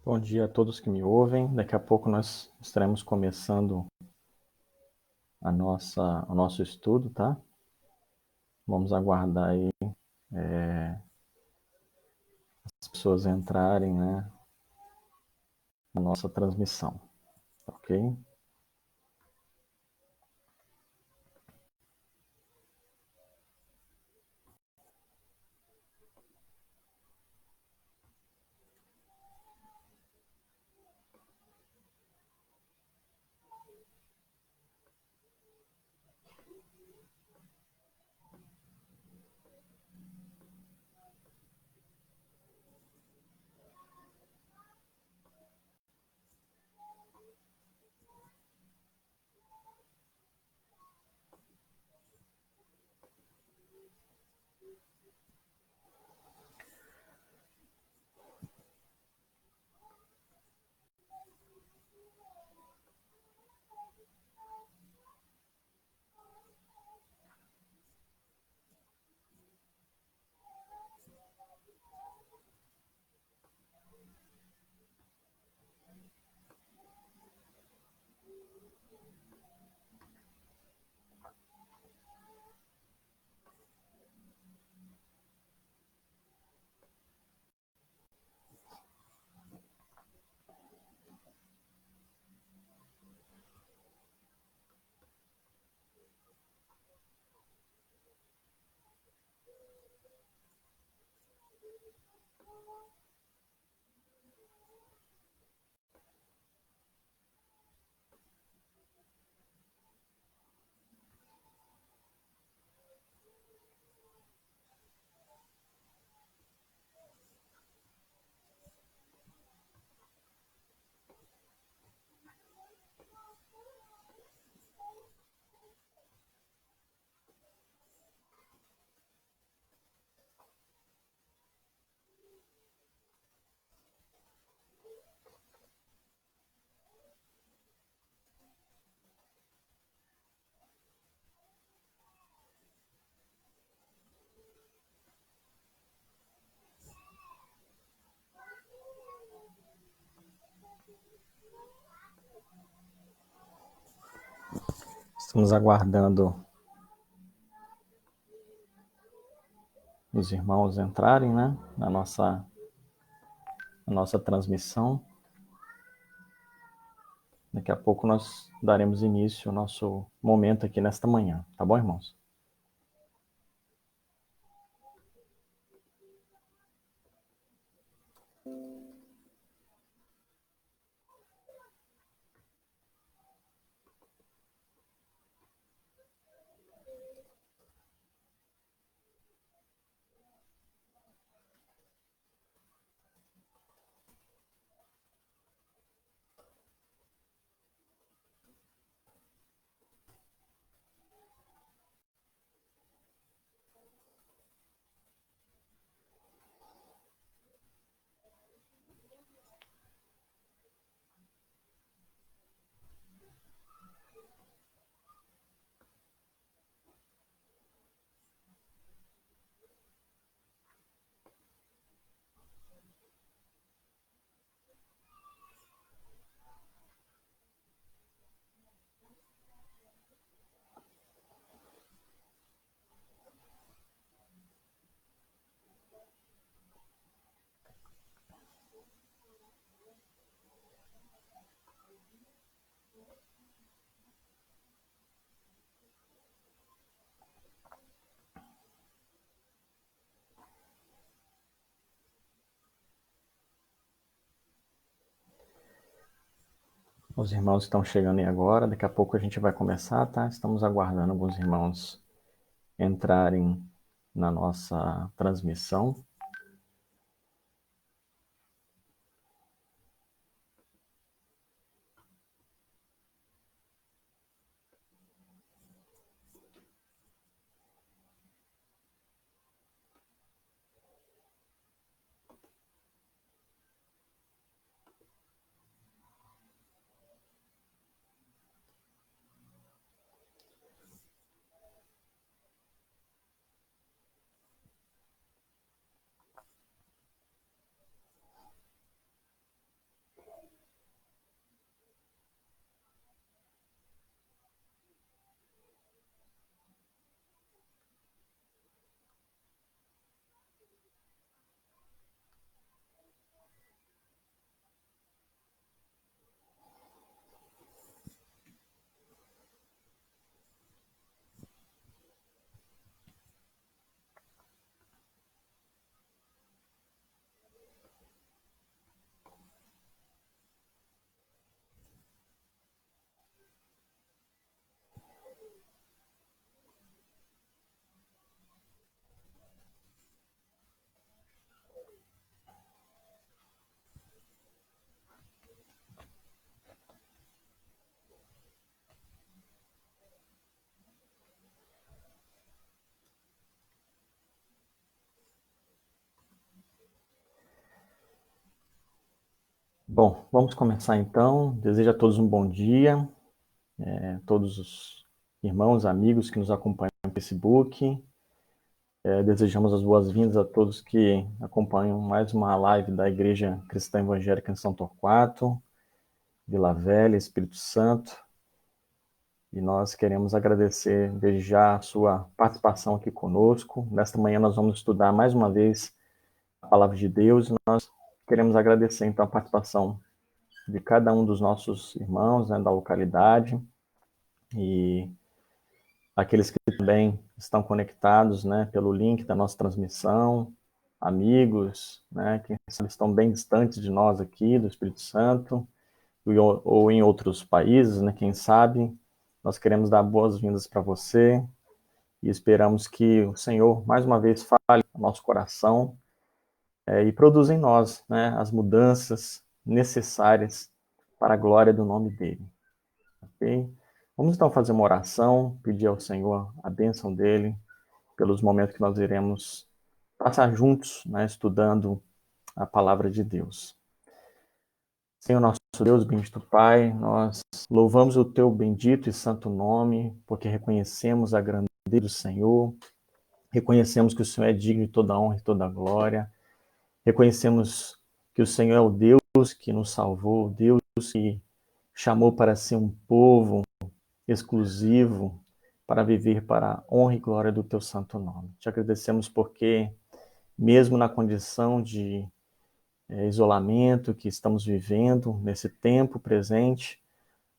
Bom dia a todos que me ouvem. Daqui a pouco nós estaremos começando o nosso estudo, tá? Vamos aguardar aí as pessoas entrarem, né, na nossa transmissão, ok? Estamos aguardando os irmãos entrarem, né, na nossa transmissão. Daqui a pouco nós daremos início ao nosso momento aqui nesta manhã, tá bom, irmãos? Os irmãos estão chegando aí agora, daqui a pouco a gente vai começar, tá? Estamos aguardando alguns irmãos entrarem na nossa transmissão. Bom, vamos começar então. Desejo a todos um bom dia, todos os irmãos, amigos que nos acompanham no Facebook. Desejamos as boas-vindas a todos que acompanham mais uma live da Igreja Cristã Evangélica em São Torquato, Vila Velha, Espírito Santo. E nós queremos agradecer desde já a sua participação aqui conosco. Nesta manhã nós vamos estudar mais uma vez a Palavra de Deus e nós queremos agradecer então a participação de cada um dos nossos irmãos, né, da localidade e aqueles que também estão conectados, né, pelo link da nossa transmissão, amigos, né, que estão bem distantes de nós aqui, do Espírito Santo, ou em outros países, né, quem sabe. Nós queremos dar boas-vindas para você e esperamos que o Senhor, mais uma vez, fale no nosso coração e produza em nós, né, as mudanças necessárias para a glória do nome dele. Ok? Vamos então fazer uma oração, pedir ao Senhor a bênção dele, pelos momentos que nós iremos passar juntos, né, estudando a palavra de Deus. Senhor nosso Deus, bendito Pai, nós louvamos o teu bendito e santo nome, porque reconhecemos a grandeza do Senhor, reconhecemos que o Senhor é digno de toda honra e toda glória, reconhecemos que o Senhor é o Deus que nos salvou, o Deus que chamou para ser um povo exclusivo, para viver para a honra e glória do teu santo nome. Te agradecemos porque, mesmo na condição de isolamento que estamos vivendo, nesse tempo presente,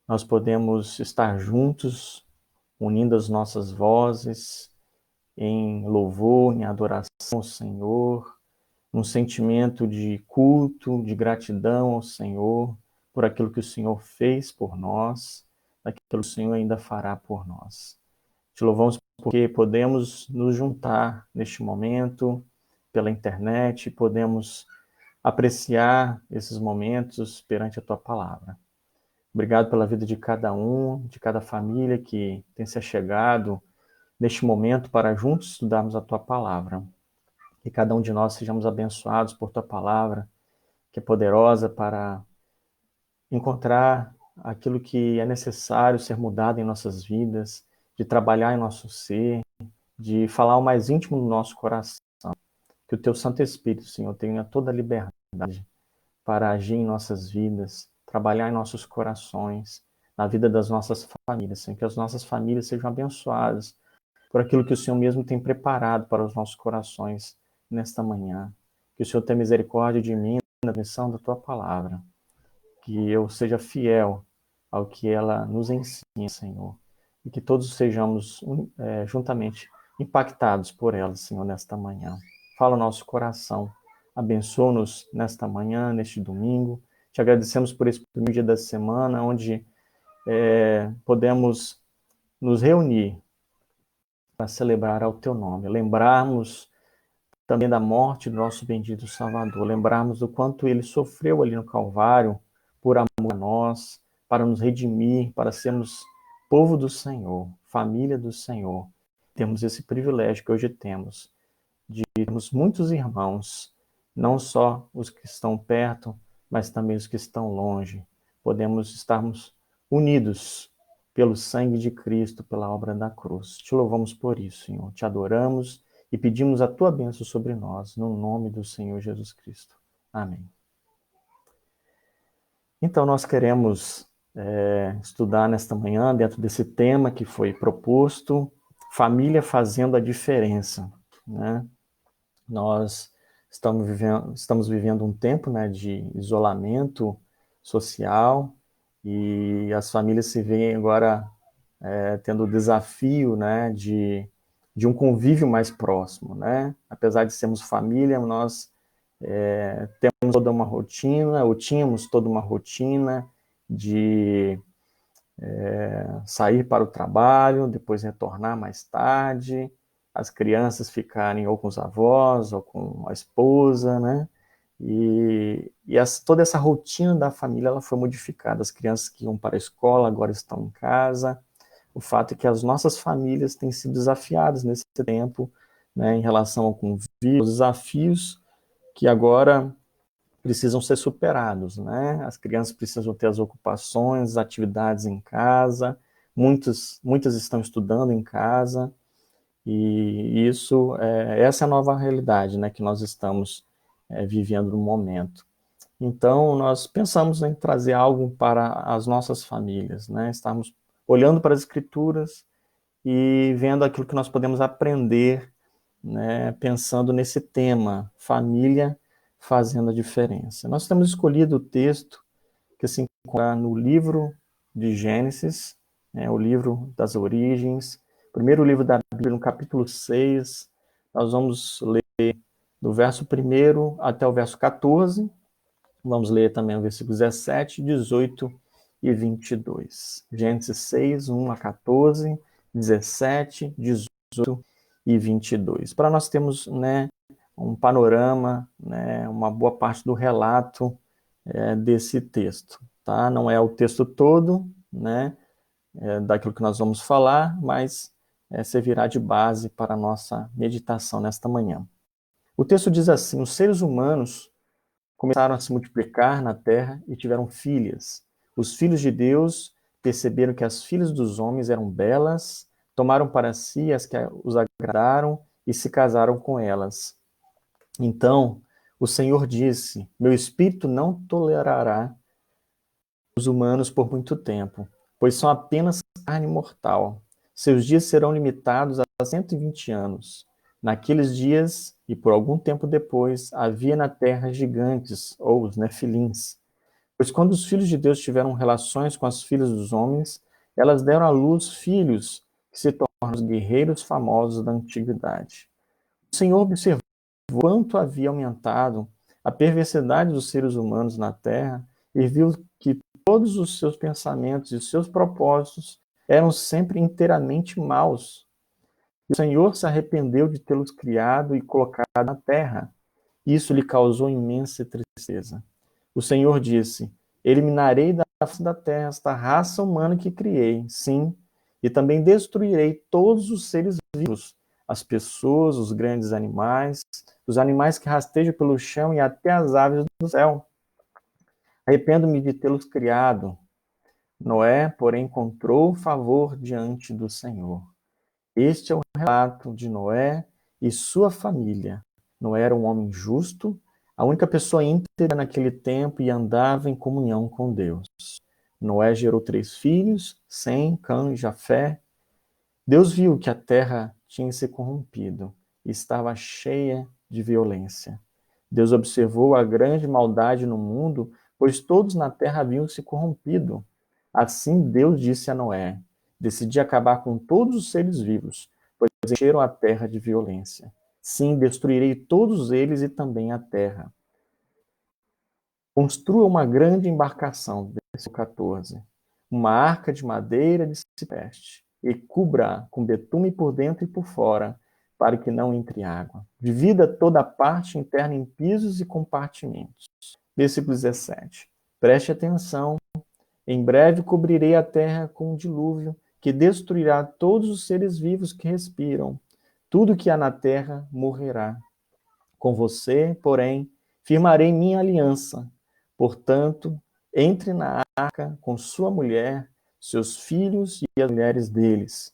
nós podemos estar juntos, unindo as nossas vozes em louvor, em adoração ao Senhor, um sentimento de culto, de gratidão ao Senhor, por aquilo que o Senhor fez por nós, daquilo que o Senhor ainda fará por nós. Te louvamos porque podemos nos juntar neste momento pela internet, podemos apreciar esses momentos perante a tua palavra. Obrigado pela vida de cada um, de cada família que tem se achegado neste momento para juntos estudarmos a tua palavra. Que cada um de nós sejamos abençoados por tua palavra, que é poderosa para encontrar aquilo que é necessário ser mudado em nossas vidas, de trabalhar em nosso ser, de falar o mais íntimo do nosso coração. Que o teu Santo Espírito, Senhor, tenha toda a liberdade para agir em nossas vidas, trabalhar em nossos corações, na vida das nossas famílias, Senhor. Que as nossas famílias sejam abençoadas por aquilo que o Senhor mesmo tem preparado para os nossos corações nesta manhã. Que o Senhor tenha misericórdia de mim na missão da tua palavra. Que eu seja fiel ao que ela nos ensina, Senhor. E que todos sejamos juntamente impactados por ela, Senhor, nesta manhã. Fala o nosso coração. Abençoa-nos nesta manhã, neste domingo. Te agradecemos por esse primeiro dia da semana, onde podemos nos reunir para celebrar ao teu nome. Lembrarmos também da morte do nosso bendito Salvador. Lembrarmos do quanto ele sofreu ali no Calvário por amor a nós, para nos redimir, para sermos povo do Senhor, família do Senhor. Temos esse privilégio que hoje temos, de termos muitos irmãos, não só os que estão perto, mas também os que estão longe. Podemos estarmos unidos pelo sangue de Cristo, pela obra da cruz. Te louvamos por isso, Senhor. Te adoramos e pedimos a tua bênção sobre nós, no nome do Senhor Jesus Cristo. Amém. Então, nós queremos estudar nesta manhã, dentro desse tema que foi proposto, família fazendo a diferença, né? Nós estamos vivendo um tempo, né, de isolamento social e as famílias se veem agora tendo o desafio, né, de um convívio mais próximo, né? Apesar de sermos família, nós temos toda uma rotina, ou tínhamos toda uma rotina de sair para o trabalho, depois retornar mais tarde, as crianças ficarem ou com os avós ou com a esposa, né? Toda essa rotina da família ela foi modificada. As crianças que iam para a escola agora estão em casa. O fato é que as nossas famílias têm sido desafiadas nesse tempo, né, em relação ao convívio, os desafios que agora precisam ser superados, né? As crianças precisam ter as ocupações, as atividades em casa, muitas estão estudando em casa, e essa é a nova realidade, né, que nós estamos vivendo no momento. Então, nós pensamos em trazer algo para as nossas famílias, né? Estamos olhando para as Escrituras e vendo aquilo que nós podemos aprender, né, pensando nesse tema, família fazendo a diferença. Nós temos escolhido o texto que se encontra no livro de Gênesis, né, o livro das origens, primeiro livro da Bíblia, no capítulo 6, nós vamos ler do verso 1 até o verso 14, vamos ler também o versículo 17, 18 e 22. Gênesis 6, 1 a 14, 17, 18 e 22. Para nós termos, né, um panorama, né, uma boa parte do relato desse texto. Tá? Não é o texto todo, né, daquilo que nós vamos falar, mas servirá de base para a nossa meditação nesta manhã. O texto diz assim: os seres humanos começaram a se multiplicar na terra e tiveram filhas. Os filhos de Deus perceberam que as filhas dos homens eram belas, tomaram para si as que os agradaram e se casaram com elas. Então, o Senhor disse: meu espírito não tolerará os humanos por muito tempo, pois são apenas carne mortal. Seus dias serão limitados a 120 anos. Naqueles dias, e por algum tempo depois, havia na terra gigantes, ou os nefilins. Pois quando os filhos de Deus tiveram relações com as filhas dos homens, elas deram à luz filhos que se tornaram os guerreiros famosos da antiguidade. O Senhor observou quanto havia aumentado a perversidade dos seres humanos na terra e viu que todos os seus pensamentos e os seus propósitos eram sempre inteiramente maus. E o Senhor se arrependeu de tê-los criado e colocado na terra. Isso lhe causou imensa tristeza. O Senhor disse: eliminarei da face da terra esta raça humana que criei, sim, e também destruirei todos os seres vivos, as pessoas, os grandes animais, os animais que rastejam pelo chão e até as aves do céu. Arrependo-me de tê-los criado. Noé, porém, encontrou favor diante do Senhor. Este é o relato de Noé e sua família. Noé era um homem justo, a única pessoa íntegra naquele tempo e andava em comunhão com Deus. Noé gerou 3 filhos, Sem, Cã e Jafé. Deus viu que a terra tinha se corrompido e estava cheia de violência. Deus observou a grande maldade no mundo, pois todos na terra haviam se corrompido. Assim Deus disse a Noé: decidi acabar com todos os seres vivos, pois encheram a terra de violência. Sim, destruirei todos eles e também a terra. Construa uma grande embarcação, versículo 14, uma arca de madeira de cipreste, e cubra com betume por dentro e por fora, para que não entre água. Divida toda a parte interna em pisos e compartimentos. Versículo 17. Preste atenção. Em breve cobrirei a terra com um dilúvio que destruirá todos os seres vivos que respiram. Tudo que há na terra morrerá. Com você, porém, firmarei minha aliança. Portanto, entre na arca com sua mulher, seus filhos e as mulheres deles.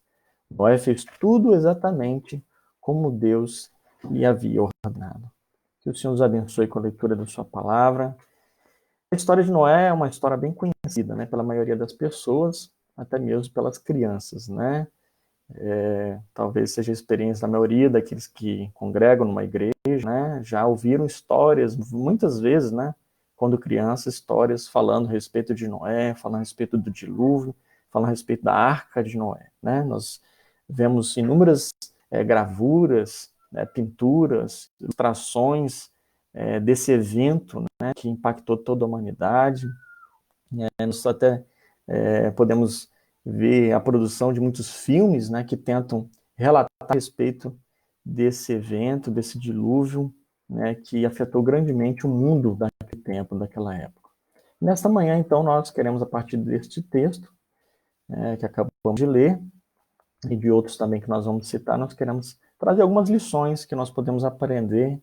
Noé fez tudo exatamente como Deus lhe havia ordenado. Que o Senhor nos abençoe com a leitura da sua palavra. A história de Noé é uma história bem conhecida, né, pela maioria das pessoas, até mesmo pelas crianças, né? Talvez seja a experiência da maioria daqueles que congregam numa igreja, né? Já ouviram histórias, muitas vezes, né? Quando criança, histórias falando a respeito de Noé, falando a respeito do dilúvio, falando a respeito da arca de Noé, né? Nós vemos inúmeras gravuras, né, pinturas, ilustrações desse evento, né, que impactou toda a humanidade. Nós até podemos ver a produção de muitos filmes, né, que tentam relatar a respeito desse evento, desse dilúvio, né, que afetou grandemente o mundo daquele tempo, daquela época. Nesta manhã, então, nós queremos, a partir deste texto, que acabamos de ler, e de outros também que nós vamos citar, nós queremos trazer algumas lições que nós podemos aprender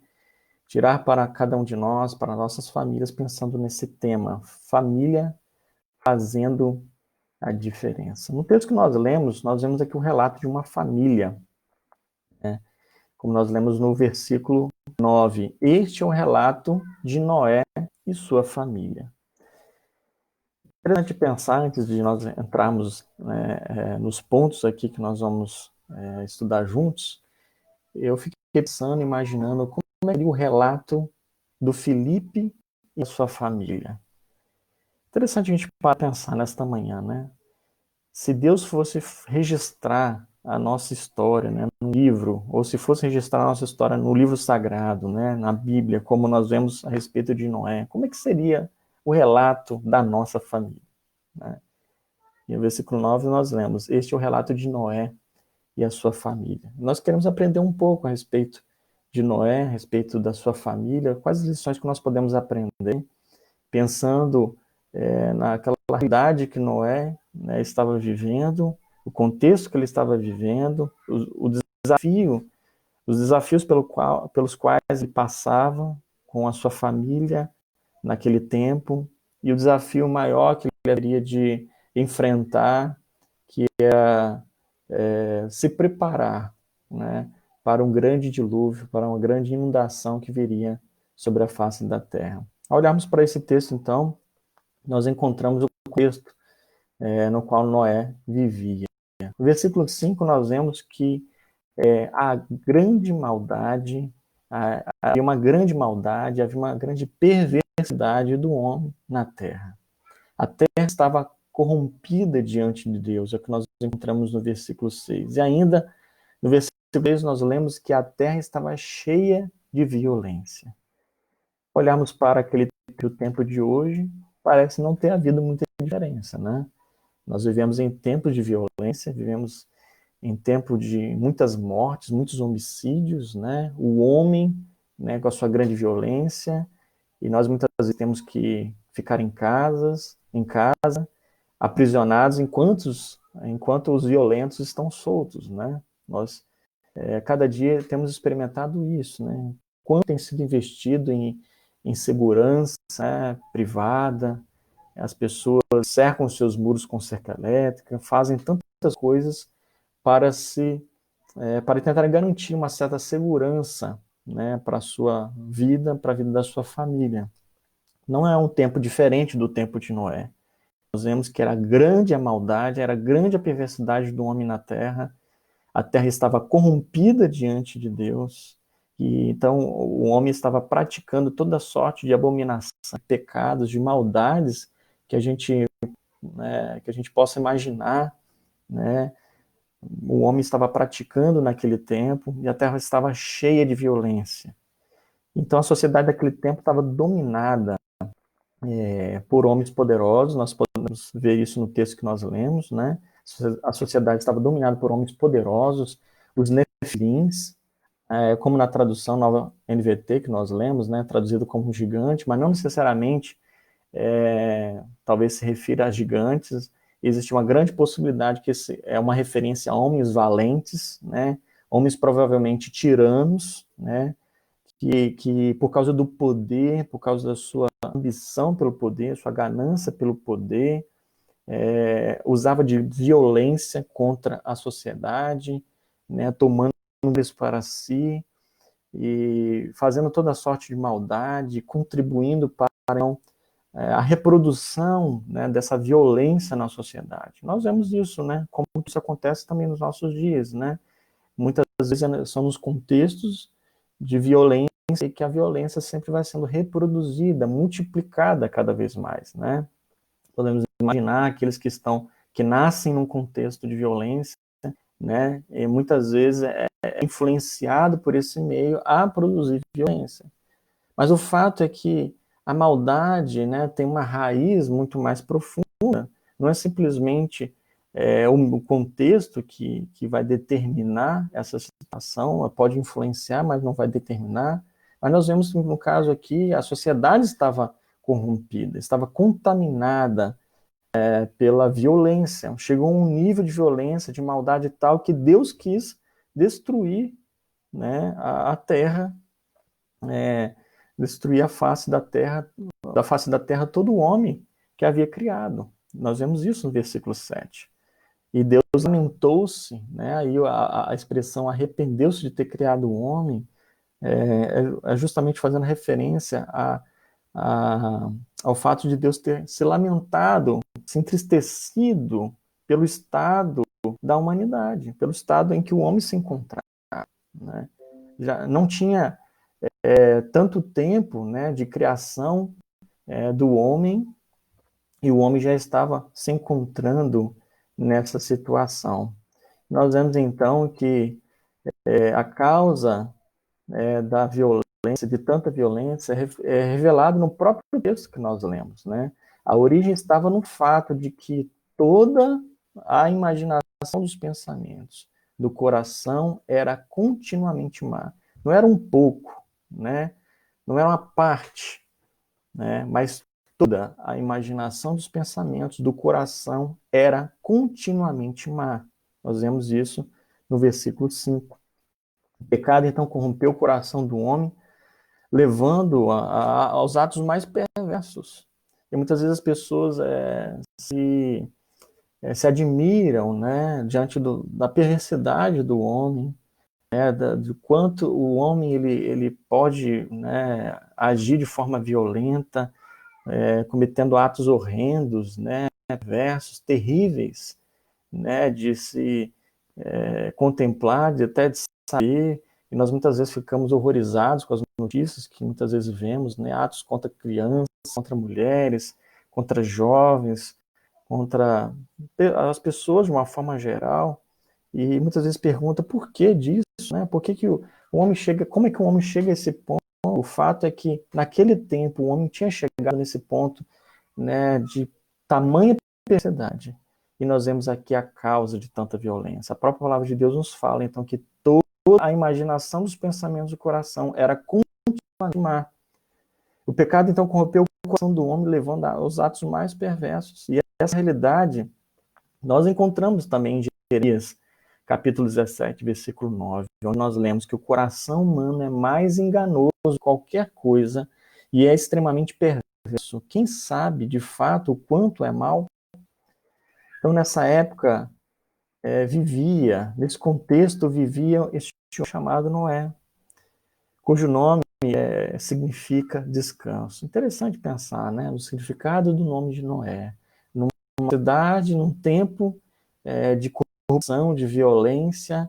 tirar para cada um de nós, para nossas famílias, pensando nesse tema, família fazendo a diferença. No texto que nós vemos aqui o relato de uma família, né? Como nós lemos no versículo 9. Este é o relato de Noé e sua família. É interessante pensar, antes de nós entrarmos, né, nos pontos aqui que nós vamos estudar juntos, eu fiquei pensando, imaginando como seria o relato do Felipe e a sua família. Interessante a gente pensar nesta manhã, né? Se Deus fosse registrar a nossa história, né, no livro, ou se fosse registrar a nossa história no livro sagrado, né, na Bíblia, como nós vemos a respeito de Noé, como é que seria o relato da nossa família? Né? E no versículo 9 nós lemos, este é o relato de Noé e a sua família. Nós queremos aprender um pouco a respeito de Noé, a respeito da sua família, quais as lições que nós podemos aprender, pensando naquela realidade que Noé, né, estava vivendo, o contexto que ele estava vivendo, o desafio, os desafios pelos quais ele passava com a sua família naquele tempo, e o desafio maior que ele haveria de enfrentar, que se preparar, né, para um grande dilúvio, para uma grande inundação que viria sobre a face da terra. Ao olharmos para esse texto, então, nós encontramos o contexto no qual Noé vivia. No versículo 5, nós vemos que a grande maldade, havia uma grande maldade, havia uma grande perversidade do homem na terra. A terra estava corrompida diante de Deus, é o que nós encontramos no versículo 6. E ainda, no versículo 6, nós lemos que a terra estava cheia de violência. Olharmos para o tempo de hoje, parece não ter havido muita diferença, né? Nós vivemos em tempos de violência, vivemos em tempo de muitas mortes, muitos homicídios, né? O homem, né, com a sua grande violência, e nós muitas vezes temos que ficar em casa, aprisionados, enquanto os violentos estão soltos, né? Nós, cada dia, temos experimentado isso, né? Quanto tem sido investido em segurança, né, privada, as pessoas cercam seus muros com cerca elétrica, fazem tantas coisas para para tentar garantir uma certa segurança, né, para a sua vida, para a vida da sua família. Não é um tempo diferente do tempo de Noé. Nós vemos que era grande a maldade, era grande a perversidade do homem na terra, a terra estava corrompida diante de Deus, e então o homem estava praticando toda sorte de abominação, pecados, de maldades que a gente, né, que a gente possa imaginar, né? O homem estava praticando naquele tempo e a terra estava cheia de violência. Então a sociedade daquele tempo estava dominada por homens poderosos, nós podemos ver isso no texto que nós lemos, né? A sociedade estava dominada por homens poderosos, os nefilins, como na tradução nova NVT que nós lemos, né? Traduzido como gigante, mas não necessariamente talvez se refira a gigantes. Existe uma grande possibilidade que é uma referência a homens valentes, né? Homens provavelmente tiranos, né? Que por causa do poder, por causa da sua ambição pelo poder, sua ganância pelo poder, usava de violência contra a sociedade, né, tomando isso para si e fazendo toda sorte de maldade, contribuindo para a reprodução, né, dessa violência na sociedade. Nós vemos isso, né, como isso acontece também nos nossos dias, né? Muitas vezes são nos contextos de violência e que a violência sempre vai sendo reproduzida, multiplicada cada vez mais, né? Podemos imaginar aqueles que nascem num contexto de violência, né? E muitas vezes é influenciado por esse meio a produzir violência. Mas o fato é que a maldade, né, tem uma raiz muito mais profunda. Não é simplesmente o contexto que vai determinar essa situação, ela pode influenciar, mas não vai determinar. Mas nós vemos que, no caso aqui, a sociedade estava corrompida, estava contaminada pela violência. Chegou a um nível de violência, de maldade tal, que Deus quis destruir, né, a terra destruir da face da terra todo o homem que havia criado. Nós vemos isso no versículo 7. E Deus lamentou-se, né? Aí a expressão arrependeu-se de ter criado o homem é justamente fazendo referência ao fato de Deus ter se lamentado, se entristecido pelo estado da humanidade, pelo estado em que o homem se encontrava, né? Já não tinha tanto tempo, né, de criação do homem, e o homem já estava se encontrando nessa situação. Nós vemos então que a causa da violência, de tanta violência, é revelado no próprio texto que nós lemos, né? A origem estava no fato de que toda a imaginação dos pensamentos do coração era continuamente má. Não era um pouco, né? Não era uma parte, né? Mas toda a imaginação dos pensamentos do coração era continuamente má. Nós vemos isso no versículo 5. O pecado, então, corrompeu o coração do homem, levando aos atos mais perversos. E muitas vezes as pessoas se admiram, né, diante da perversidade do homem, né, do quanto o homem ele pode, né, agir de forma violenta, cometendo atos horrendos, né, perversos, terríveis, né, de se contemplar, de até de saber, e nós muitas vezes ficamos horrorizados com as notícias que muitas vezes vemos, né, atos contra crianças, contra mulheres, contra jovens, contra as pessoas de uma forma geral, e muitas vezes pergunta por que disso, né? Por que o homem chega, como é que o homem chega a esse ponto? O fato é que naquele tempo o homem tinha chegado nesse ponto, né, de tamanha perversidade. E nós vemos aqui a causa de tanta violência. A própria palavra de Deus nos fala, então, que toda a imaginação dos pensamentos do coração era continuamente má. O pecado, então, corrompeu o coração do homem, levando aos atos mais perversos. E essa realidade nós encontramos também em Jeremias, capítulo 17, versículo 9, onde nós lemos que o coração humano é mais enganoso que qualquer coisa e é extremamente perverso. Quem sabe, de fato, o quanto é mal? Então, nessa época, nesse contexto, vivia este chamado Noé, cujo nome significa descanso. Interessante pensar, né, no significado do nome de Noé. Numa cidade, num tempo de corrupção, de violência,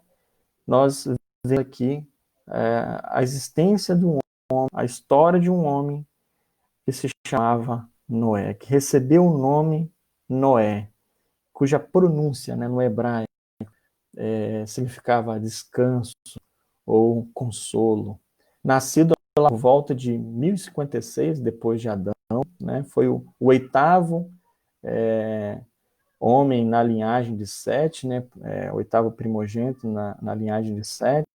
nós vemos aqui a existência de um homem, a história de um homem que se chamava Noé, que recebeu o nome Noé, cuja pronúncia, né, no hebraico significava descanso ou consolo. Nascido por volta de 1056, depois de Adão, né, foi o oitavo homem na linhagem de Sete, né, o oitavo primogênito na linhagem de Sete.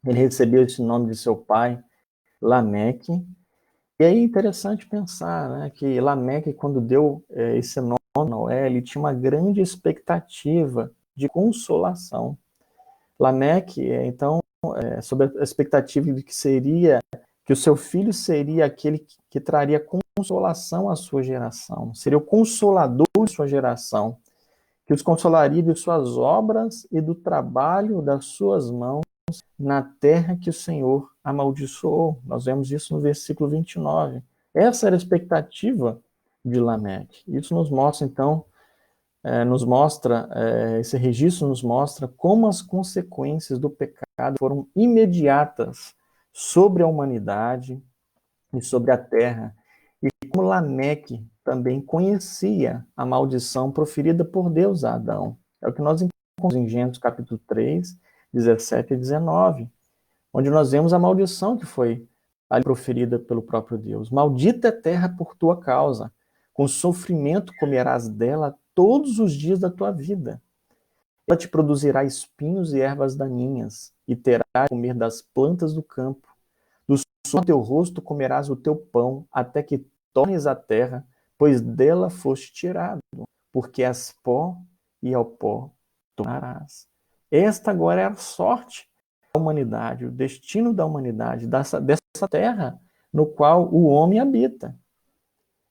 Ele recebeu esse nome de seu pai, Lameque. E aí é interessante pensar, né, que Lameque, quando deu esse nome a Noé, ele tinha uma grande expectativa de consolação. Lameque, então, sobre a expectativa de que o seu filho seria aquele que traria consolação à sua geração, seria o consolador de sua geração, que os consolaria de suas obras e do trabalho das suas mãos na terra que o Senhor amaldiçoou. Nós vemos isso no versículo 29. Essa era a expectativa de Lameque. Isso nos mostra, então, esse registro nos mostra como as consequências do pecado foram imediatas sobre a humanidade e sobre a terra, e como Lameque também conhecia a maldição proferida por Deus a Adão. É o que nós encontramos em Gênesis capítulo 3, 17 e 19, onde nós vemos a maldição que foi ali proferida pelo próprio Deus. Maldita é a terra por tua causa, com sofrimento comerás dela todos os dias da tua vida. Ela te produzirá espinhos e ervas daninhas, e terás de comer das plantas do campo. Do suor do teu rosto comerás o teu pão, até que tornes a terra, pois dela foste tirado, porque és pó, e ao pó tornarás. Esta agora é a sorte humanidade, o destino da humanidade, dessa terra no qual o homem habita.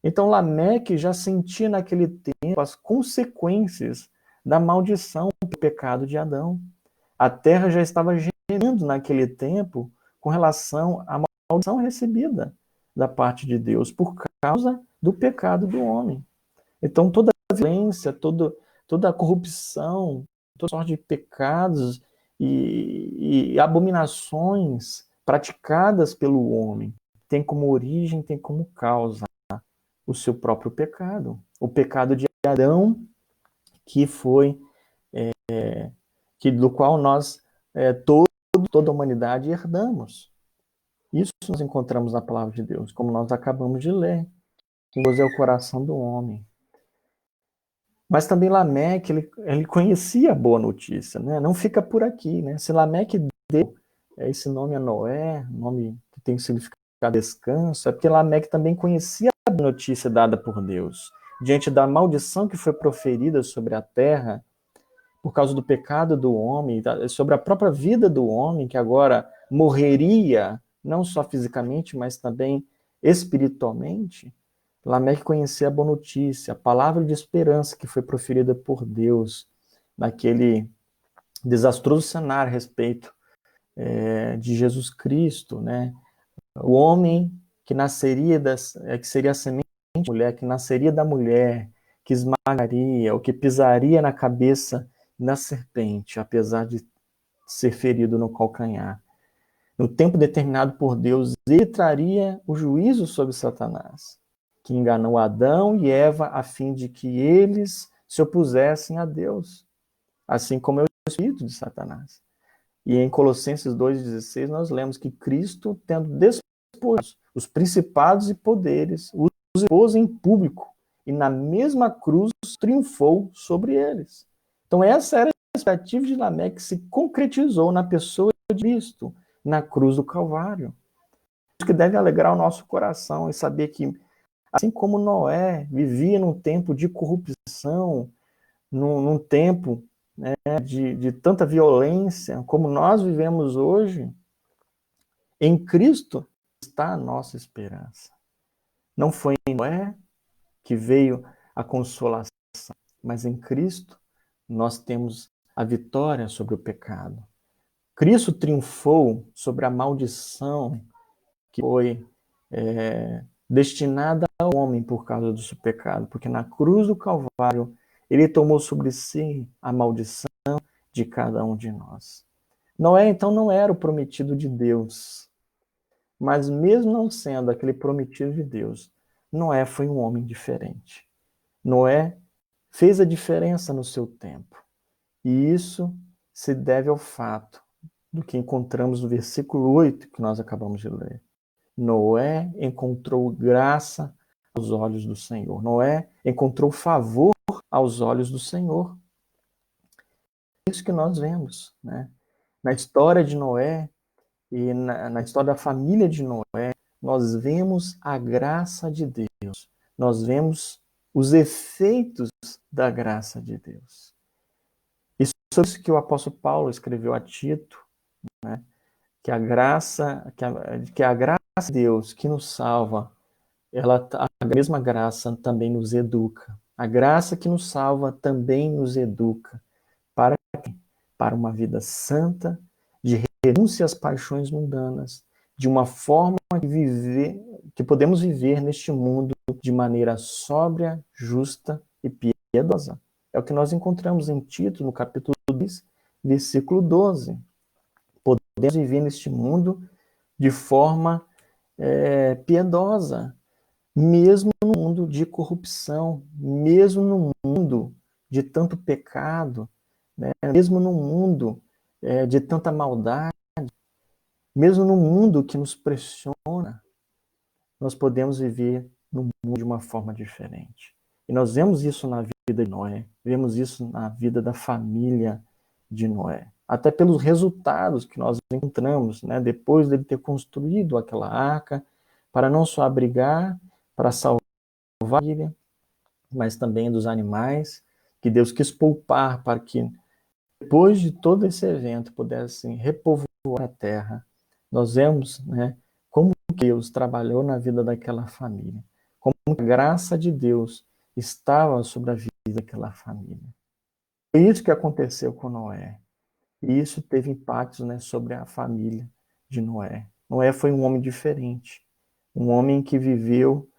Então Lameque já sentia naquele tempo as consequências da maldição do pecado de Adão. A terra já estava gemendo naquele tempo com relação à maldição recebida da parte de Deus por causa do pecado do homem. Então toda a violência, toda a corrupção, toda sorte de pecados e abominações praticadas pelo homem tem como origem, tem como causa o seu próprio pecado. O pecado de Adão, que foi, do qual nós, toda a humanidade, herdamos. Isso nós encontramos na palavra de Deus, como nós acabamos de ler. Deus é o coração do homem. Mas também Lameque, ele conhecia a boa notícia, né? Não fica por aqui, né? Se Lameque deu esse nome a Noé, nome que tem significado descanso, é porque Lameque também conhecia a boa notícia dada por Deus. Diante da maldição que foi proferida sobre a terra, por causa do pecado do homem, sobre a própria vida do homem, que agora morreria, não só fisicamente, mas também espiritualmente, Lameque conhecia a boa notícia, a palavra de esperança que foi proferida por Deus naquele desastroso cenário a respeito de Jesus Cristo, né? O homem que nasceria, que seria a semente da mulher, que nasceria da mulher, que esmagaria, ou que pisaria na cabeça da serpente, apesar de ser ferido no calcanhar. No tempo determinado por Deus, ele traria o juízo sobre Satanás, que enganou Adão e Eva a fim de que eles se opusessem a Deus, assim como é o espírito de Satanás. E em Colossenses 2,16 nós lemos que Cristo, tendo desposto os principados e poderes, os expôs em público e na mesma cruz triunfou sobre eles. Então essa era a expectativa de Lameque que se concretizou na pessoa de Cristo, na cruz do Calvário. Isso que deve alegrar o nosso coração e saber que, assim como Noé vivia num tempo de corrupção, num tempo, né, de tanta violência, como nós vivemos hoje, em Cristo está a nossa esperança. Não foi em Noé que veio a consolação, mas em Cristo nós temos a vitória sobre o pecado. Cristo triunfou sobre a maldição que foi destinada ao homem por causa do seu pecado, porque na cruz do Calvário ele tomou sobre si a maldição de cada um de nós. Noé, então, não era o prometido de Deus, mas mesmo não sendo aquele prometido de Deus, Noé foi um homem diferente. Noé fez a diferença no seu tempo. E isso se deve ao fato do que encontramos no versículo 8 que nós acabamos de ler. Noé encontrou graça aos olhos do Senhor. Noé encontrou favor aos olhos do Senhor. É isso que nós vemos, né? Na história de Noé e na história da família de Noé, nós vemos a graça de Deus. Nós vemos os efeitos da graça de Deus. E sobre isso que o apóstolo Paulo escreveu a Tito, né? Que a graça de Deus que nos salva, a mesma graça também nos educa. A graça que nos salva também nos educa. Para quê? Para uma vida santa, de renúncia às paixões mundanas, de uma forma que podemos viver neste mundo de maneira sóbria, justa e piedosa. É o que nós encontramos em Tito, no capítulo 2, versículo 12. Podemos viver neste mundo de forma piedosa, mesmo no mundo de corrupção, mesmo no mundo de tanto pecado, né? Mesmo no mundo de tanta maldade, mesmo no mundo que nos pressiona, nós podemos viver no mundo de uma forma diferente. E nós vemos isso na vida de Noé, vemos isso na vida da família de Noé. Até pelos resultados que nós encontramos, né? Depois dele ter construído aquela arca, para não só abrigar, para salvar a família, mas também dos animais, que Deus quis poupar para que, depois de todo esse evento, pudessem repovoar a terra, nós vemos, né, como Deus trabalhou na vida daquela família, como a graça de Deus estava sobre a vida daquela família. É isso que aconteceu com Noé. E isso teve impactos, né, sobre a família de Noé. Noé foi um homem diferente, um homem que viveu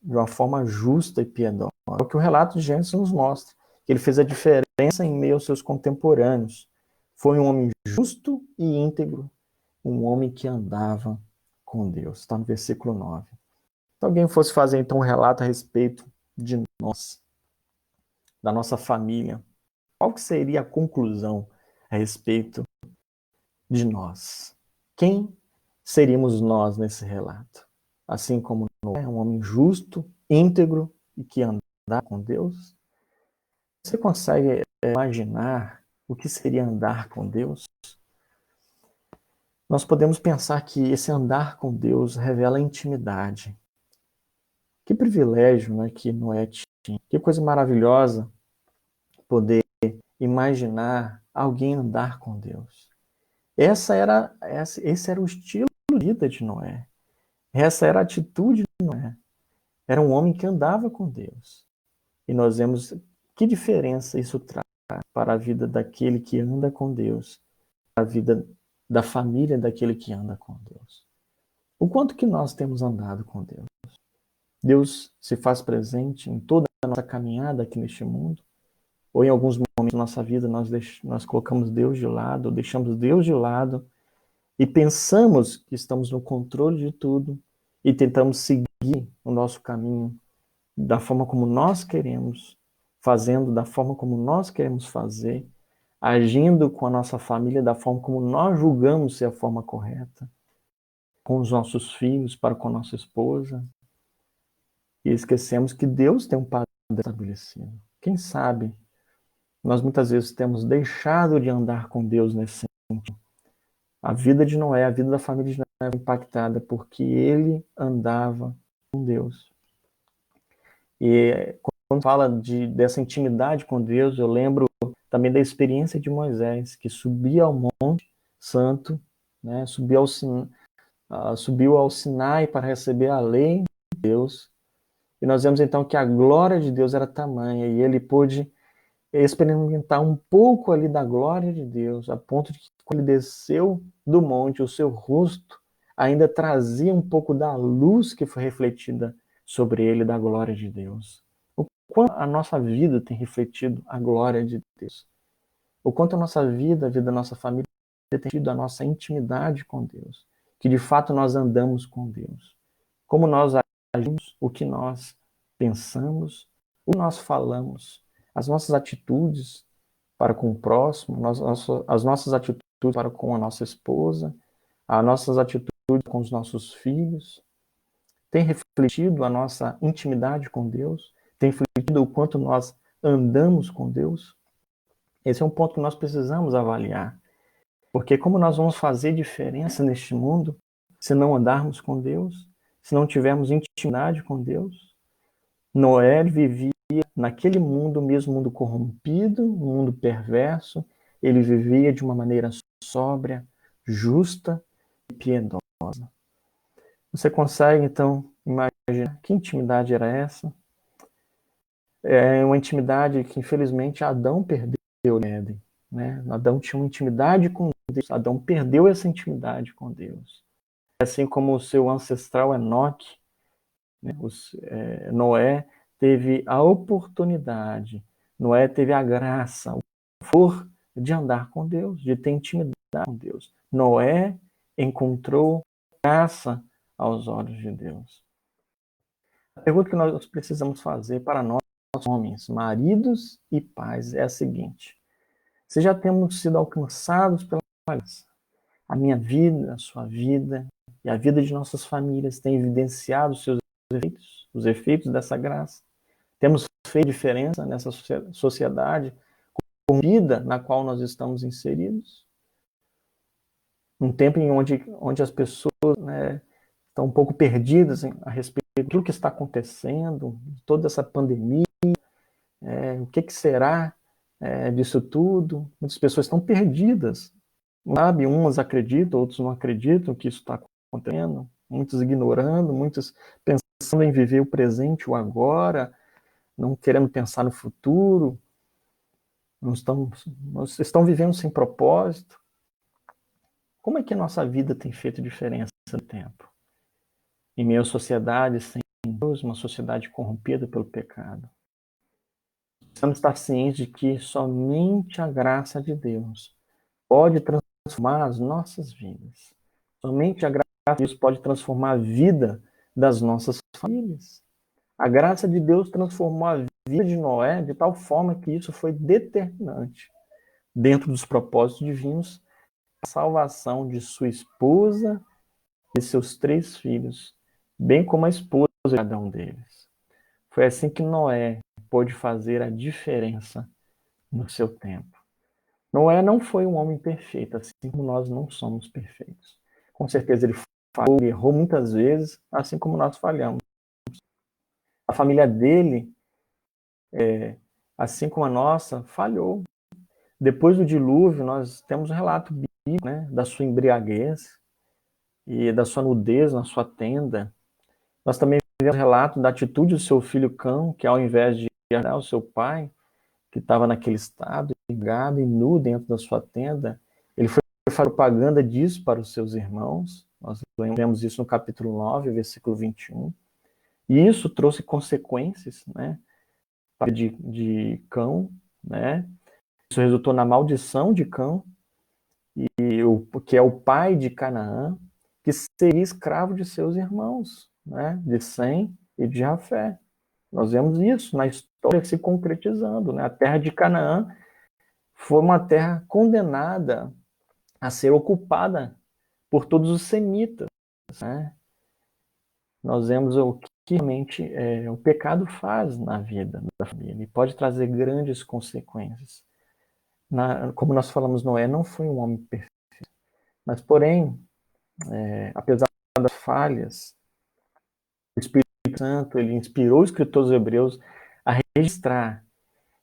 de uma forma justa e piedosa. É o que o relato de Gênesis nos mostra, que ele fez a diferença em meio aos seus contemporâneos. Foi um homem justo e íntegro, um homem que andava com Deus. Está no versículo 9. Se alguém fosse fazer então um relato a respeito de nós, da nossa família, qual que seria a conclusão a respeito de nós? Quem seríamos nós nesse relato? Assim como Noé, um homem justo, íntegro e que andar com Deus? Você consegue imaginar o que seria andar com Deus? Nós podemos pensar que esse andar com Deus revela intimidade. Que privilégio, né, que Noé tinha. Que coisa maravilhosa poder imaginar alguém andar com Deus. Esse era o estilo de vida de Noé. Essa era a atitude de Noé. Era um homem que andava com Deus. E nós vemos que diferença isso traz para a vida daquele que anda com Deus, para a vida da família daquele que anda com Deus. O quanto que nós temos andado com Deus? Deus se faz presente em toda a nossa caminhada aqui neste mundo? Ou em alguns momentos da nossa vida nós colocamos Deus de lado, ou deixamos Deus de lado, e pensamos que estamos no controle de tudo, e tentamos seguir o nosso caminho da forma como nós queremos, fazendo da forma como nós queremos fazer, agindo com a nossa família da forma como nós julgamos ser a forma correta, com os nossos filhos, para com a nossa esposa, e esquecemos que Deus tem um padrão estabelecido. Quem sabe nós muitas vezes temos deixado de andar com Deus nesse sentido. A vida de Noé, a vida da família de Noé foi impactada porque ele andava com Deus. E quando fala dessa intimidade com Deus, eu lembro também da experiência de Moisés, que subia ao Monte Santo, né, subiu ao Sinai para receber a lei de Deus. E nós vemos então que a glória de Deus era tamanha, e ele pôde experimentar um pouco ali da glória de Deus, a ponto de que quando ele desceu do monte, o seu rosto ainda trazia um pouco da luz que foi refletida sobre ele, da glória de Deus. O quanto a nossa vida tem refletido a glória de Deus. O quanto a nossa vida, a vida da nossa família, tem tido a nossa intimidade com Deus. Que de fato nós andamos com Deus. Como nós agimos, o que nós pensamos, o que nós falamos, as nossas atitudes para com o próximo, as nossas atitudes para com a nossa esposa, as nossas atitudes com os nossos filhos, tem refletido a nossa intimidade com Deus? Tem refletido o quanto nós andamos com Deus? Esse é um ponto que nós precisamos avaliar. Porque como nós vamos fazer diferença neste mundo se não andarmos com Deus, se não tivermos intimidade com Deus? Noé vivia naquele mundo, mesmo mundo corrompido, um mundo perverso, ele vivia de uma maneira sóbria, justa e piedosa. Você consegue, então, imaginar que intimidade era essa? É uma intimidade que, infelizmente, Adão perdeu no Éden, né? Adão tinha uma intimidade com Deus, Adão perdeu essa intimidade com Deus. Assim como o seu ancestral Enoque, né? Noé teve a oportunidade, Noé teve a graça, o favor de andar com Deus, de ter intimidade com Deus. Noé encontrou graça aos olhos de Deus. A pergunta que nós precisamos fazer para nós, homens, maridos e pais, é a seguinte: se já temos sido alcançados pela graça, a minha vida, a sua vida e a vida de nossas famílias tem evidenciado os efeitos dessa graça? Temos feito diferença nessa sociedade corrompida na qual nós estamos inseridos? Um tempo em onde as pessoas, né, estão um pouco perdidas a respeito do que está acontecendo, toda essa pandemia, o que será disso tudo? Muitas pessoas estão perdidas sabe, uns acreditam, outros não acreditam que isso está acontecendo, muitos ignorando, muitos pensando em viver o presente, o agora, não querendo pensar no futuro, estão vivendo sem propósito. Como é que a nossa vida tem feito diferença no tempo? Em meio à sociedade sem Deus, uma sociedade corrompida pelo pecado. Precisamos estar cientes de que somente a graça de Deus pode transformar as nossas vidas. Somente a graça de Deus pode transformar a vida das nossas famílias. A graça de Deus transformou a vida de Noé de tal forma que isso foi determinante dentro dos propósitos divinos, a salvação de sua esposa e seus 3 filhos, bem como a esposa de cada um deles. Foi assim que Noé pôde fazer a diferença no seu tempo. Noé não foi um homem perfeito, assim como nós não somos perfeitos. Com certeza ele falhou, errou muitas vezes, assim como nós falhamos. A família dele, assim como a nossa, falhou. Depois do dilúvio, nós temos um relato bíblico, né, da sua embriaguez e da sua nudez na sua tenda. Nós também vemos um relato da atitude do seu filho Cão, que ao invés de agradar o seu pai, que estava naquele estado, embriagado e nu dentro da sua tenda, ele foi fazer propaganda disso para os seus irmãos. Nós vemos isso no capítulo 9, versículo 21. E isso trouxe consequências, né, de Cão, né? Isso resultou na maldição de Cão, que é o pai de Canaã, que seria escravo de seus irmãos, né, de Sem e de Jafé. Nós vemos isso na história se concretizando, né? A terra de Canaã foi uma terra condenada a ser ocupada por todos os semitas, né? Nós vemos o que realmente o pecado faz na vida da família e pode trazer grandes consequências. Como nós falamos, Noé não foi um homem perfeito, mas porém, apesar das falhas, o Espírito Santo ele inspirou os escritores hebreus a registrar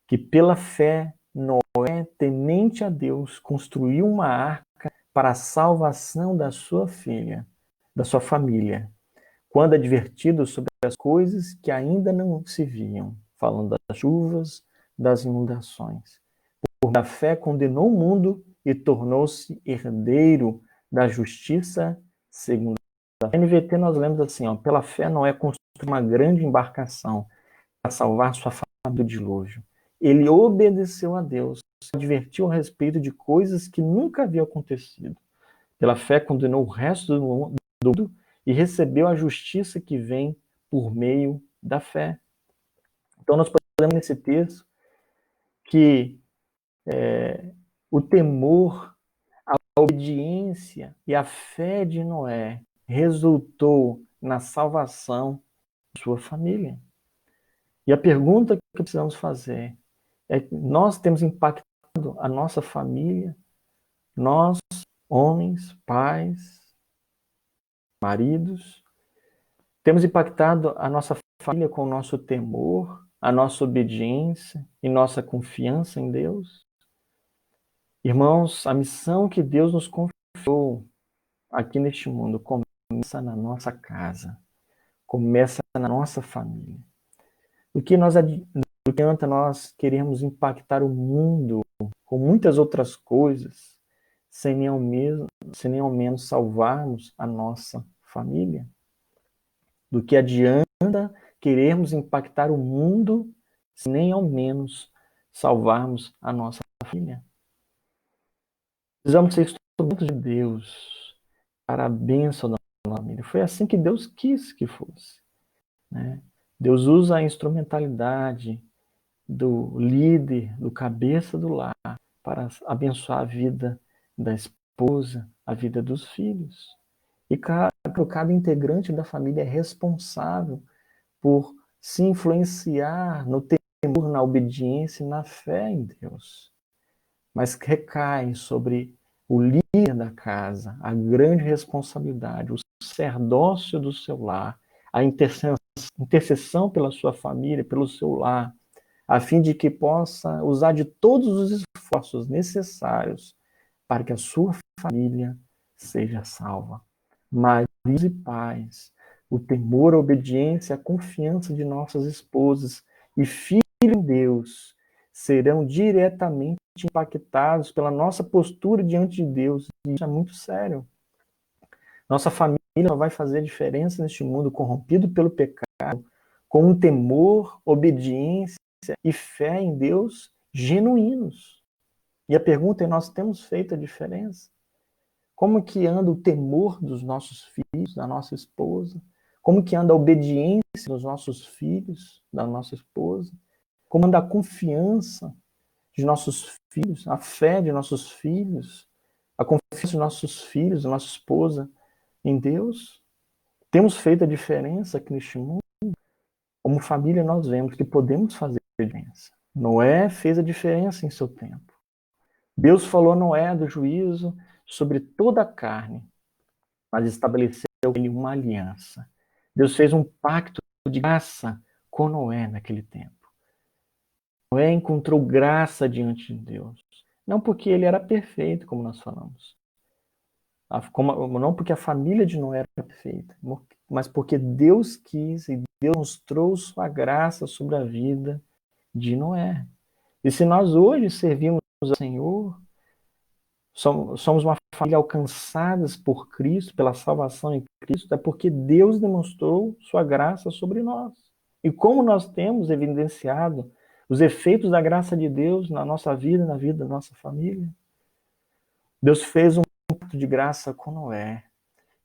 que pela fé Noé, temente a Deus, construiu uma arca para a salvação da sua filha, da sua família, quando advertido sobre as coisas que ainda não se viam, falando das chuvas, das inundações. Por a fé condenou o mundo e tornou-se herdeiro da justiça segundo a fé. Na NVT nós lemos assim, ó, pela fé Noé construiu uma grande embarcação para salvar sua família do dilúvio. Ele obedeceu a Deus, advertiu a respeito de coisas que nunca haviam acontecido. Pela fé condenou o resto do mundo e recebeu a justiça que vem por meio da fé. Então nós podemos nesse texto que o temor, a obediência e a fé de Noé resultou na salvação de sua família. E a pergunta que precisamos fazer é que nós temos impactado a nossa família, nós, homens, pais, maridos, temos impactado a nossa família com o nosso temor, a nossa obediência e nossa confiança em Deus? Irmãos, a missão que Deus nos confiou aqui neste mundo começa na nossa casa, começa na nossa família. O que adianta nós queremos impactar o mundo com muitas outras coisas, sem nem ao menos salvarmos a nossa família? Do que adianta querermos impactar o mundo, sem nem ao menos salvarmos a nossa família? Precisamos ser instrumentos de Deus para a bênção da nossa família. Foi assim que Deus quis que fosse, né? Deus usa a instrumentalidade do líder, do cabeça do lar, para abençoar a vida da esposa, a vida dos filhos. E cada integrante da família é responsável por se influenciar no temor, na obediência e na fé em Deus. Mas recai sobre o líder da casa a grande responsabilidade, o sacerdócio do seu lar, a intercessão pela sua família, pelo seu lar, a fim de que possa usar de todos os esforços necessários para que a sua família seja salva. Maridos e pais, o temor, a obediência, a confiança de nossas esposas e filhos em Deus serão diretamente impactados pela nossa postura diante de Deus. E isso é muito sério. Nossa família não vai fazer diferença neste mundo corrompido pelo pecado, com um temor, obediência e fé em Deus genuínos. E a pergunta é: nós temos feito a diferença? Como que anda o temor dos nossos filhos, da nossa esposa? Como que anda a obediência dos nossos filhos, da nossa esposa? Como anda a confiança de nossos filhos, a fé de nossos filhos, a confiança de nossos filhos, da nossa esposa em Deus? Temos feito a diferença aqui neste mundo? Como família, nós vemos que podemos fazer a diferença. Noé fez a diferença em seu tempo. Deus falou a Noé do juízo sobre toda a carne, mas estabeleceu com ele uma aliança. Deus fez um pacto de graça com Noé naquele tempo. Noé encontrou graça diante de Deus. Não porque ele era perfeito, como nós falamos. Não porque a família de Noé era perfeita, mas porque Deus quis e Deus mostrou sua graça sobre a vida de Noé. E se nós hoje servimos ao Senhor, somos uma família alcançadas por Cristo, pela salvação em Cristo, é porque Deus demonstrou sua graça sobre nós. E como nós temos evidenciado os efeitos da graça de Deus na nossa vida, na vida da nossa família. Deus fez um pacto de graça com Noé.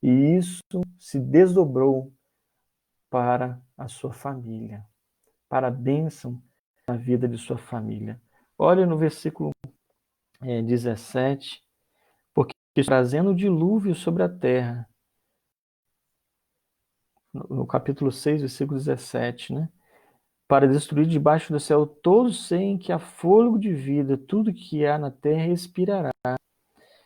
E isso se desdobrou para a sua família, para a bênção na vida de sua família. Olha no versículo 17, porque trazendo o dilúvio sobre a terra, no capítulo 6, versículo 17, né? Para destruir debaixo do céu todos sem que há fôlego de vida, tudo que há na terra respirará.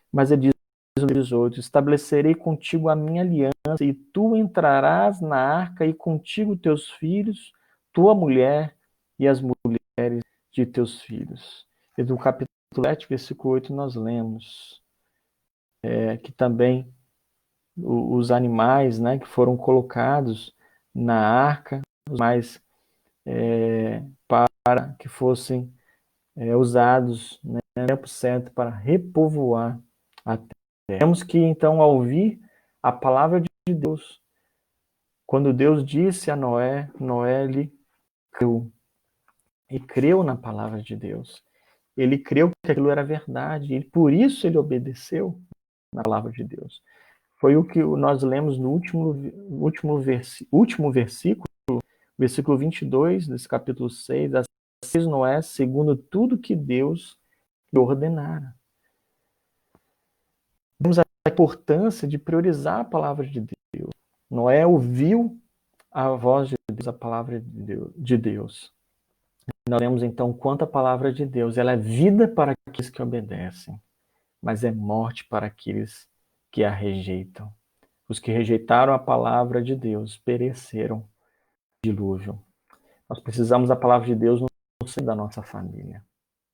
Mas ele diz no 18, estabelecerei contigo a minha aliança, e tu entrarás na arca, e contigo teus filhos, tua mulher e as mulheres de teus filhos. E do capítulo 7, versículo 8, nós lemos que também os animais, né, que foram colocados na arca, os mais para que fossem usados, né, no tempo certo para repovoar a terra. Temos que, então, ouvir a palavra de Deus. Quando Deus disse a Noé, Noé ele creu. E creu na palavra de Deus. Ele creu que aquilo era verdade. E por isso ele obedeceu na palavra de Deus. Foi o que nós lemos no último versículo, versículo 22 desse capítulo 6. Assim fez Noé segundo tudo que Deus lhe ordenara. Vemos a importância de priorizar a palavra de Deus. Noé ouviu a voz de Deus, a palavra de Deus. Nós vemos então quanto a palavra de Deus ela é vida para aqueles que obedecem, mas é morte para aqueles que a rejeitam. Os que rejeitaram a palavra de Deus pereceram no dilúvio. Nós precisamos da palavra de Deus no seio da nossa família.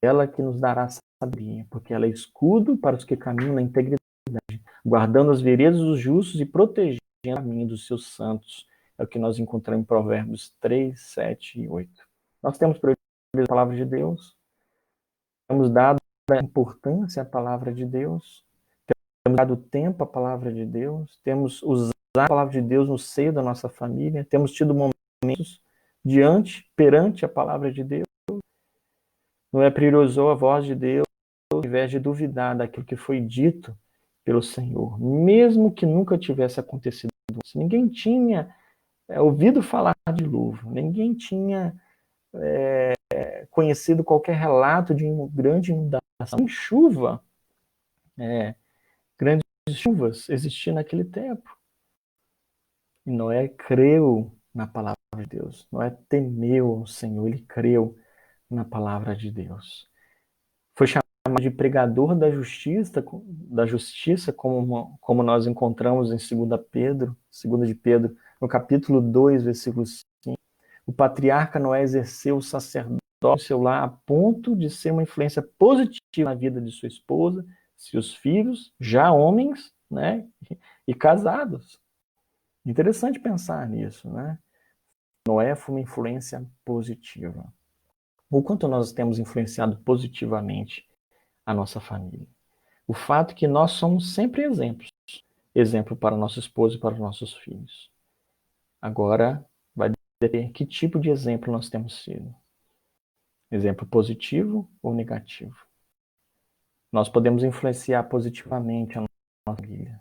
Ela que nos dará sabedoria, porque ela é escudo para os que caminham na integridade, guardando as veredas dos justos e protegendo o caminho dos seus santos. É o que nós encontramos em Provérbios 3, 7 e 8. Nós temos priorizado a palavra de Deus, temos dado importância à palavra de Deus, temos dado tempo à palavra de Deus, temos usado a palavra de Deus no seio da nossa família, temos tido momentos perante a palavra de Deus. Noé priorizou a voz de Deus ao invés de duvidar daquilo que foi dito pelo Senhor, mesmo que nunca tivesse acontecido. Ninguém tinha ouvido falar de dilúvio, ninguém tinha conhecido qualquer relato de grande inundação. Chuva, grandes chuvas existiam naquele tempo. E Noé creu na palavra de Deus. Noé temeu ao Senhor, ele creu na palavra de Deus. Foi chamado de pregador da justiça, como nós encontramos em 2 de Pedro, no capítulo 2, versículo 5. O patriarca Noé exerceu o sacerdócio seu lar a ponto de ser uma influência positiva na vida de sua esposa, seus filhos, já homens, né, e casados. Interessante pensar nisso, né? Noé foi uma influência positiva. O quanto nós temos influenciado positivamente a nossa família. O fato é que nós somos sempre exemplos. Exemplo para nosso esposo e para os nossos filhos. Agora, vai depender que tipo de exemplo nós temos sido. Exemplo positivo ou negativo? Nós podemos influenciar positivamente a nossa família,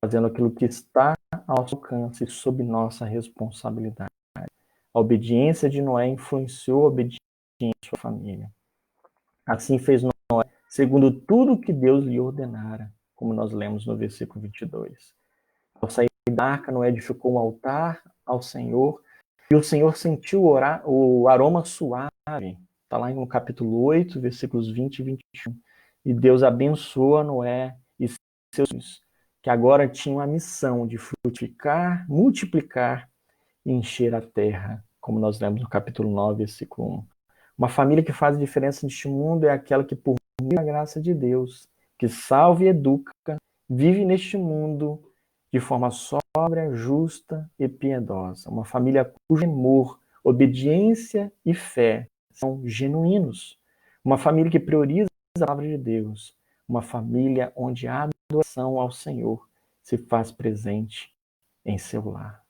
fazendo aquilo que está ao nosso alcance, sob nossa responsabilidade. A obediência de Noé influenciou a obediência de sua família. Assim fez Noé, segundo tudo que Deus lhe ordenara, como nós lemos no versículo 22. Ao sair da arca, Noé edificou um altar ao Senhor, e o Senhor sentiu o aroma suave. Está lá no capítulo 8, versículos 20 e 21. E Deus abençoa Noé e seus filhos, que agora tinham a missão de frutificar, multiplicar e encher a terra, como nós lemos no capítulo 9, versículo 1. Uma família que faz diferença neste mundo é aquela que, por meio da graça de Deus, que salva e educa, vive neste mundo de forma sóbria, justa e piedosa. Uma família cujo amor, obediência e fé são genuínos. Uma família que prioriza a palavra de Deus. Uma família onde a adoração ao Senhor se faz presente em seu lar.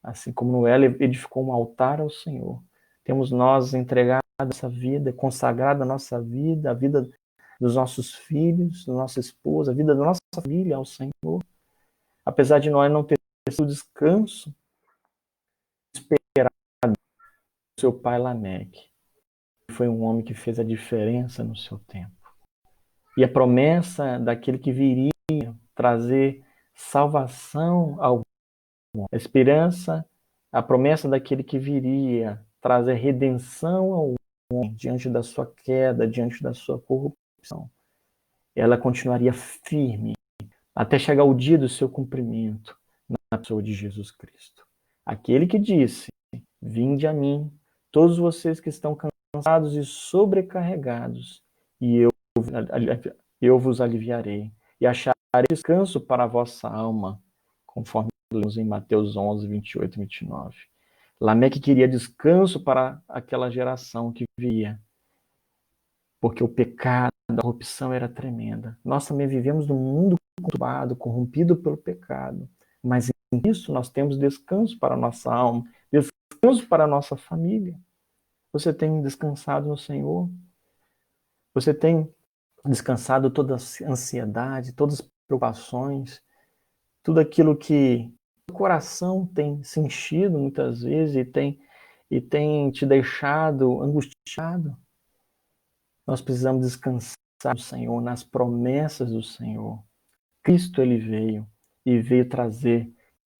Assim como Noé edificou um altar ao Senhor, temos nós entregado essa vida, consagrado a nossa vida, a vida dos nossos filhos, da nossa esposa, a vida da nossa família ao Senhor. Apesar de Noé não ter o descanso esperado do seu pai Lameque, foi um homem que fez a diferença no seu tempo. E a promessa daquele que viria trazer salvação ao mundo, a esperança, a promessa daquele que viria trazer redenção ao homem diante da sua queda, diante da sua corrupção, ela continuaria firme até chegar o dia do seu cumprimento na pessoa de Jesus Cristo. Aquele que disse: vinde a mim, todos vocês que estão cansados e sobrecarregados, e eu vos aliviarei, e acharei descanso para a vossa alma, conforme lemos em Mateus 11, 28 e 29. Lameque queria descanso para aquela geração que via, porque o pecado, a corrupção era tremenda. Nós também vivemos num mundo conturbado, corrompido pelo pecado, mas nisso nós temos descanso para a nossa alma, descanso para a nossa família. Você tem descansado no Senhor? Você tem descansado toda a ansiedade, todas as preocupações, tudo aquilo que o coração tem se enchido muitas vezes e tem te deixado angustiado? Nós precisamos descansar no Senhor, nas promessas do Senhor. Cristo, ele veio e veio trazer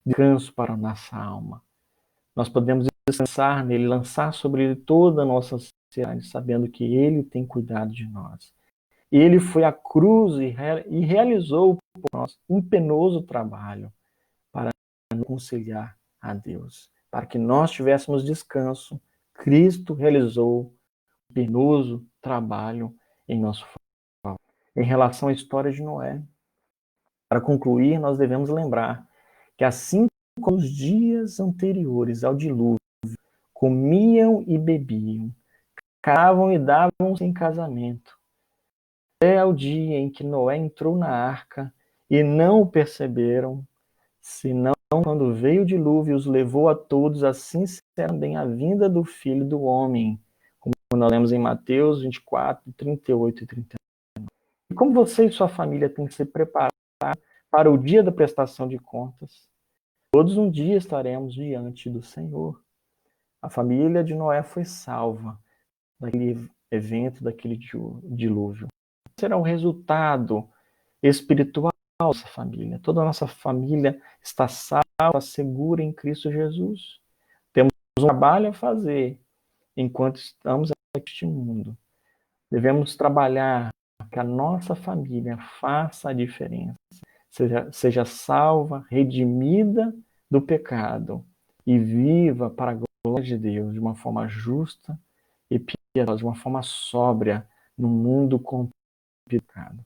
descanso para a nossa alma. Nós podemos descansar nele, lançar sobre ele toda a nossa ansiedade, sabendo que ele tem cuidado de nós. Ele foi à cruz e realizou por nós um penoso trabalho para nos conciliar a Deus. Para que nós tivéssemos descanso, Cristo realizou um penoso trabalho em nosso favor. Em relação à história de Noé, para concluir, nós devemos lembrar que assim como os dias anteriores ao dilúvio, comiam e bebiam, casavam e davam-se em casamento, até ao dia em que Noé entrou na arca e não o perceberam, senão quando veio o dilúvio os levou a todos, assim será também a vinda do Filho do Homem, como nós lemos em Mateus 24, 38 e 39. E como você e sua família têm que se preparar para o dia da prestação de contas? Todos um dia estaremos diante do Senhor. A família de Noé foi salva daquele evento, daquele dilúvio. Será o resultado espiritual dessa família. Toda a nossa família está salva, segura em Cristo Jesus. Temos um trabalho a fazer enquanto estamos neste mundo. Devemos trabalhar para que a nossa família faça a diferença. Seja salva, redimida do pecado e viva para a glória de Deus de uma forma justa e piedosa, de uma forma sóbria, num mundo complicado.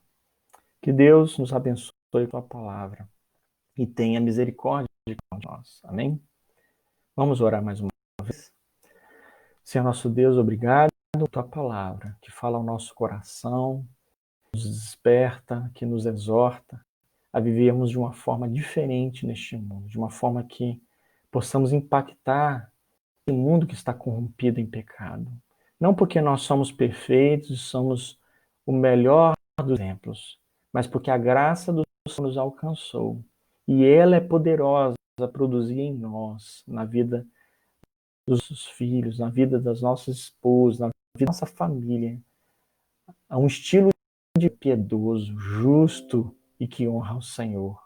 Que Deus nos abençoe com a tua palavra e tenha misericórdia de nós. Amém? Vamos orar mais uma vez. Senhor nosso Deus, obrigado pela tua palavra, que fala ao nosso coração, nos desperta, que nos exorta a vivermos de uma forma diferente neste mundo, de uma forma que possamos impactar o mundo que está corrompido em pecado. Não porque nós somos perfeitos, somos o melhor dos exemplos, mas porque a graça do Senhor nos alcançou. E ela é poderosa a produzir em nós, na vida dos nossos filhos, na vida das nossas esposas, na vida da nossa família, um estilo de piedoso, justo e que honra ao Senhor.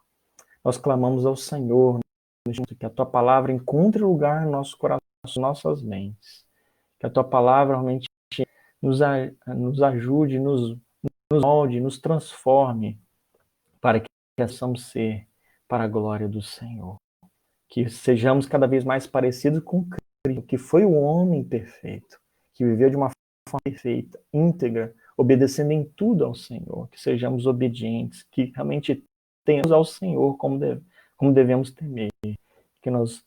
Nós clamamos ao Senhor que a tua palavra encontre lugar no nosso coração, nas nossas mentes. Que a tua palavra realmente nos ajude, nos molde, nos transforme para que possamos ser para a glória do Senhor. Que sejamos cada vez mais parecidos com Cristo, que foi o homem perfeito, que viveu de uma forma perfeita, íntegra, obedecendo em tudo ao Senhor. Que sejamos obedientes, que realmente tenhamos ao Senhor como devemos temer. Que nós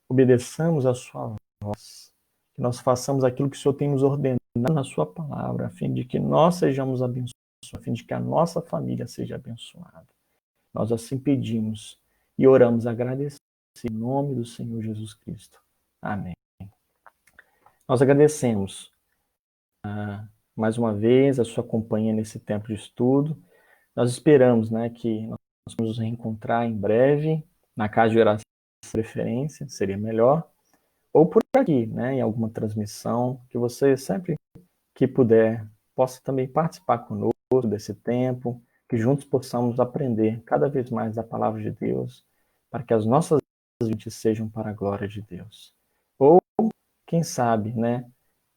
obedeçamos a sua voz, que nós façamos aquilo que o Senhor tem nos ordenado na sua palavra, a fim de que nós sejamos abençoados, a fim de que a nossa família seja abençoada. Nós assim pedimos e oramos agradecidos em nome do Senhor Jesus Cristo. Amém. Nós agradecemos mais uma vez a sua companhia nesse tempo de estudo. Nós esperamos, que nós vamos nos reencontrar em breve, na casa de oração de preferência, seria melhor, ou por aqui, em alguma transmissão, que você sempre que puder possa também participar conosco desse tempo, que juntos possamos aprender cada vez mais da palavra de Deus, para que as nossas vidas sejam para a glória de Deus. Ou, quem sabe,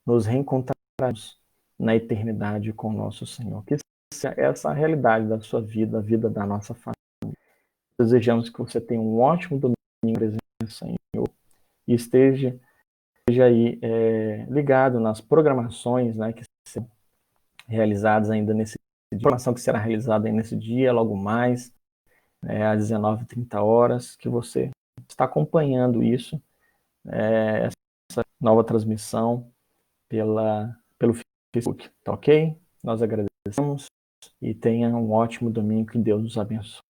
nos reencontrarmos na eternidade com o nosso Senhor. Que essa é a realidade da sua vida, a vida da nossa família. Desejamos que você tenha um ótimo domingo em presença do Senhor e esteja aí ligado nas programações que serão realizadas ainda nesse dia, programação que será realizada aí nesse dia, logo mais, às 19h30, que você está acompanhando isso, essa nova transmissão pelo Facebook, tá ok? Nós agradecemos e tenha um ótimo domingo, que Deus nos abençoe.